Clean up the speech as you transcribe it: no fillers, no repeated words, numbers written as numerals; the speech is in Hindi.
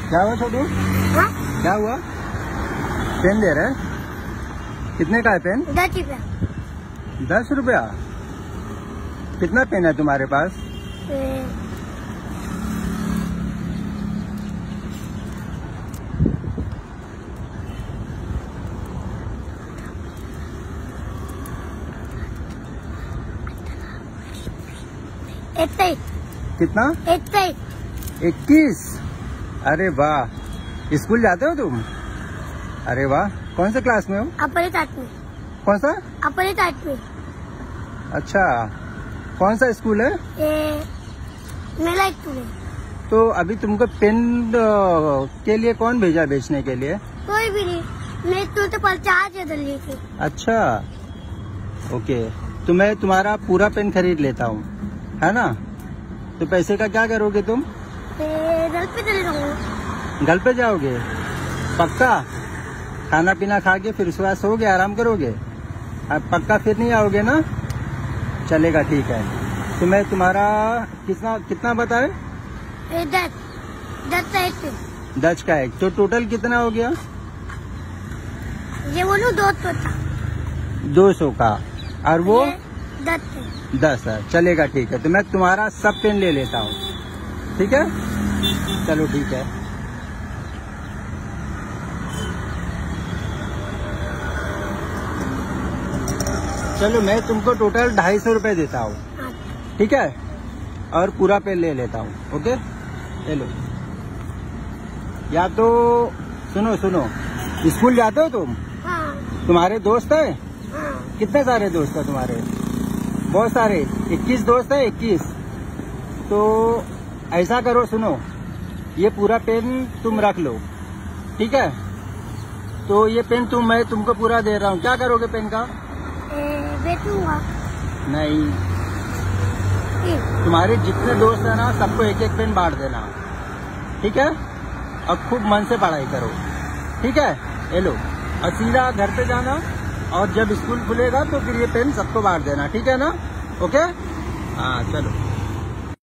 क्या हुआ छोटू? क्या हुआ? पेन दे रहे? कितने का है पेन? 10 रुपया। 10 रुपया? कितना पेन है तुम्हारे पास? कितना? 21। अरे वाह, स्कूल जाते हो तुम? अरे वाह, कौन से क्लास में हो? अपर 8वीं। कौन सा? अपर 8वीं। अच्छा, कौन सा स्कूल है? मेला स्कूल। तो अभी तुमको पेन के लिए कौन भेजा बेचने के लिए? कोई भी नहीं, मैं तो पर्चा दिल्ली से। अच्छा, ओके, तो मैं तुम्हारा पूरा पेन खरीद लेता हूँ, है ना? तो पैसे का क्या करोगे तुम? घर पे चले जाऊंगा। घर पे जाओगे? पक्का? खाना पीना खा के फिर उसके बाद सोओगे, आराम करोगे? अब पक्का फिर नहीं आओगे ना? चलेगा, ठीक है। तो मैं तुम्हारा कितना बताए? 10 का एक, तो टोटल कितना हो गया? ये बोलूं 200 का, और वो 10 है। चलेगा, ठीक है। तो मैं तुम्हारा सब पेन ले लेता हूँ, ठीक है? चलो ठीक है। चलो, मैं तुमको टोटल 250 रुपए देता हूँ, ठीक है? और पूरा पेन ले लेता हूँ, ओके? ले लो। या तो सुनो, स्कूल जाते हो तुम? हाँ। तुम्हारे दोस्त है? हाँ। कितने सारे दोस्त है तुम्हारे? बहुत सारे। 21 दोस्त है? 21। तो ऐसा करो, सुनो, ये पूरा पेन तुम रख लो, ठीक है? तो ये पेन मैं तुमको पूरा दे रहा हूँ, क्या करोगे पेन का? बेचूंगा। नहीं, तुम्हारे जितने दोस्त है ना, सबको एक एक पेन बांट देना, ठीक है? और खूब मन से पढ़ाई करो, ठीक है? ये लो, और सीधा घर पे जाना, और जब स्कूल खुलेगा तो फिर ये पेन सबको बांट देना, ठीक है ना? ओके? हाँ, चलो।